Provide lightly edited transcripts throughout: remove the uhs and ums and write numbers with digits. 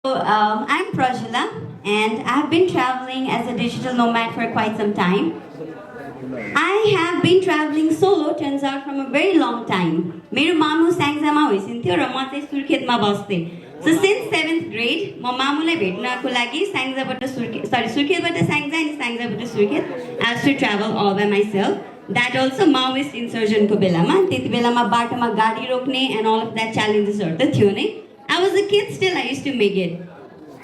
I'm Prajala, and I've been traveling as a digital nomad for quite some time. I have been traveling solo, turns out, from a very long time. मेरो मामु स्याङ्जामा होइसिन्थ्यो र म चाहिँ सुर्खेतमा बस्थेँ. So since 7th grade, म मामुलाई भेट्नको लागि सुर्खेतबाट स्याङ्जा अनि स्याङ्जाबाट Surkhet, I used to travel all by myself. That also Maoist insurgent को बेलामा, त्यति बेलामा बाटोमा गाडी रोक्ने and all of that challenges त थियो नै. I was a kid still, I used to make it.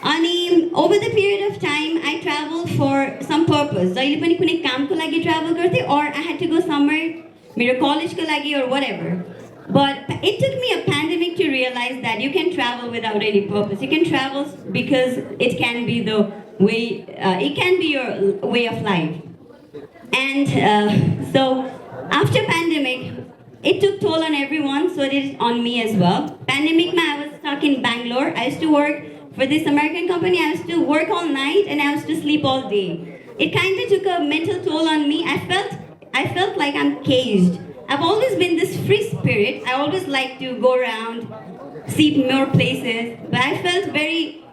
अनि over the period of time, I traveled for some purpose. जहिले पनि कुनै कामको लागि travel गर्थेँ or I had to go somewhere, मेरो कलेजको लागि or whatever. But it took me a pandemic to realize that you can travel without any purpose. You can travel because it can be the way, it can be your way of life. And so after pandemic, it took toll on everyone, so it did on me as well. Pandemic, I was stuck in Bangalore. I used to work for this American company. I used to work all night and I used to sleep all day. It kind of took a mental toll on me. I felt like I'm caged. I've always been this free spirit. I always like to go around, see more places, but I felt very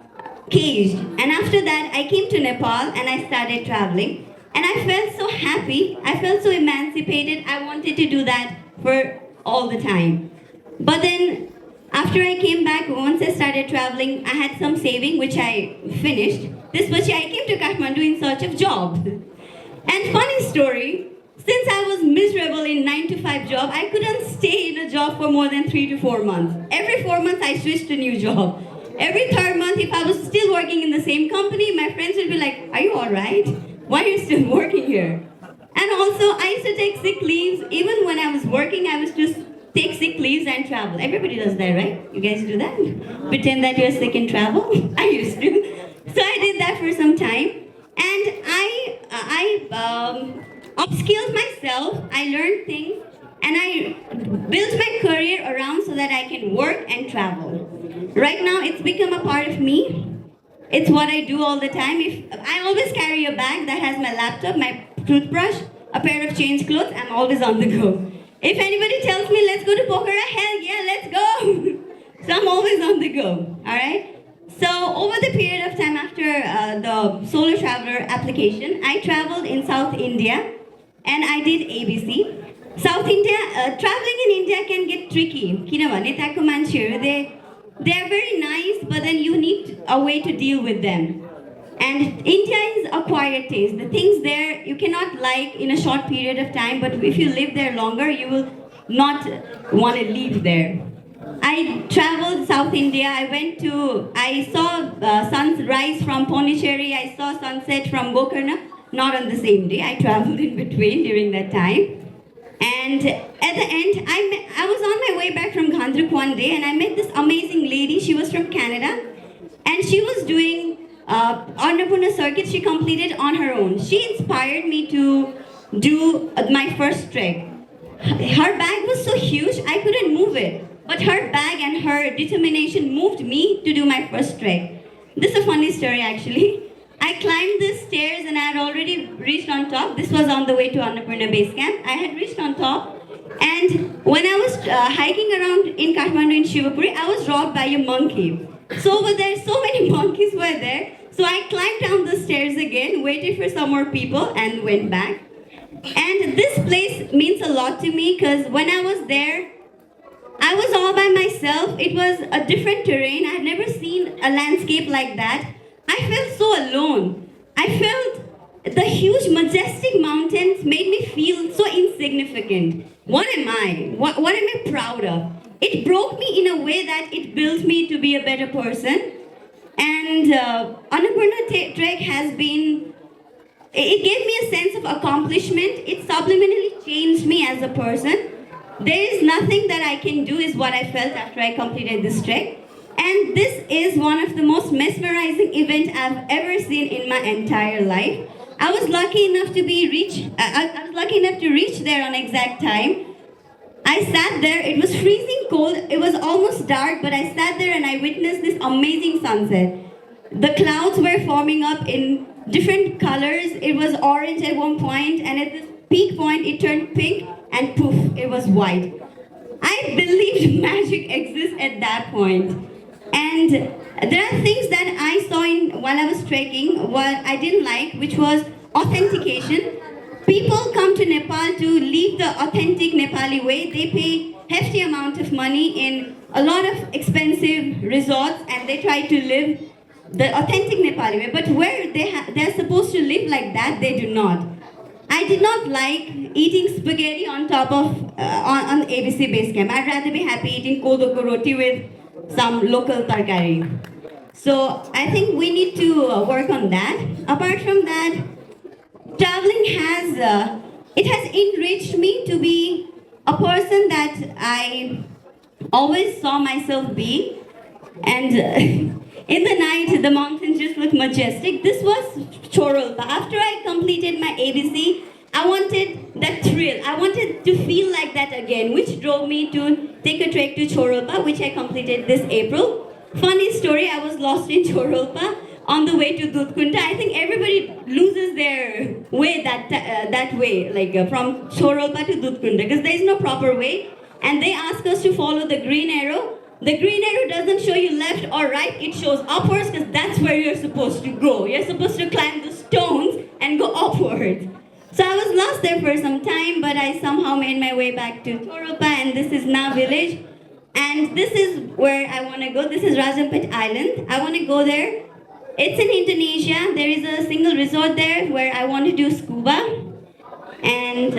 caged. And after that, I came to Nepal and I started traveling. And I felt so happy. I felt so emancipated. I wanted to do that for all the time. But then, after I came back, once I started traveling, I had some saving, which I finished. This was I came to Kathmandu in search of job. And funny story, since I was miserable in 9 to 5 job, I couldn't stay in a job for more than 3 to 4 months. Every 4 months, I switched to a new job. Every third month, if I was still working in the same company, my friends would be like, "Are you all right? Why are you still working here?" And also, I used to take sick leaves. Even when I was working, I was just take sick leaves and travel. Everybody does that, right? You guys do that? Pretend that you're sick and travel? I used to. So I did that for some time. And I upskilled myself. I learned things. And I built my career around so that I can work and travel. Right now, it's become a part of me. It's what I do all the time. I always carry a bag that has my laptop, my toothbrush, a pair of change clothes. I'm always on the go. If anybody tells me, let's go to Pokhara, hell yeah, let's go. So I'm always on the go, all right? So over the period of time after the Solo Traveler application, I traveled in South India and I did ABC. South India, traveling in India can get tricky. किनभने त्यहाँको मान्छेहरू they are very nice, but then you need a way to deal with them. And India is acquired taste. The things there you cannot like in a short period of time, but if you live there longer, you will not want to leave there. I traveled South India. I saw sunrise from Pondicherry. I saw sunset from Gokarna. Not on the same day. I traveled in between during that time. And at the end, I was on my way back from Gandruk one day and I met this amazing lady. She was from Canada and she was doing Annapurna circuit. She completed on her own. She inspired me to do my first trek. Her bag was so huge, I couldn't move it. But her bag and her determination moved me to do my first trek. This is a funny story actually. I climbed the stairs and I had already reached on top. This was on the way to Annapurna base camp. I had reached on top and when I was hiking around in Kathmandu in Shivapuri, I was robbed by a monkey. So over there, so many monkeys were there. So I climbed down the stairs again, waited for some more people and went back. And this place means a lot to me because when I was there, I was all by myself. It was a different terrain. I had never seen a landscape like that. I felt so alone. I felt the huge, majestic mountains made me feel so insignificant. What am I? What am I proud of? It broke me in a way that it built me to be a better person. And Annapurna Trek has been, it gave me a sense of accomplishment. It subliminally changed me as a person. There is nothing that I can do is what I felt after I completed this trek. And this is one of the most mesmerizing events I've ever seen in my entire life. I was lucky enough to reach there on exact time. I sat there, it was freezing cold, it was almost dark, but I sat there and I witnessed this amazing sunset. The clouds were forming up in different colors. It was orange at one point, and at this peak point, it turned pink, and poof, it was white. I believed magic exists at that point. And There are things that I saw in while I was trekking what I didn't like, which was authentication. People come to Nepal to live the authentic Nepali way. They pay hefty amount of money in a lot of expensive resorts, and they try to live the authentic Nepali way. But where they're supposed to live like that, they do not. I did not like eating spaghetti on top of on ABC base camp. I'd rather be happy eating kodoko roti with some local tarkari. So I think we need to work on that. Apart from that, traveling has it has enriched me to be a person that I always saw myself being. And in the night, the mountains just look majestic. This was Chorolpa. After I completed my ABC, I wanted that thrill. I wanted to feel like that again, which drove me to take a trek to Chorolpa, which I completed this April. Funny story, I was lost in Chorolpa on the way to Dudhkunda. I think everybody loses their way that way, like from Chorolpa to Dudhkunda, because there is no proper way. And they ask us to follow the green arrow. The green arrow doesn't show you left or right, it shows upwards, because that's where you're supposed to go. You're supposed to climb the stones and go upwards. So I was lost there for some time, but I somehow made my way back to Chorolpa, and this is Na village. And this is where I want to go. This is Rajampet Island. I want to go there. It's in Indonesia. There is a single resort there where I want to do scuba. And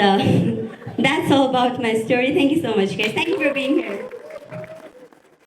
that's all about my story. Thank you so much, guys. Thank you for being here.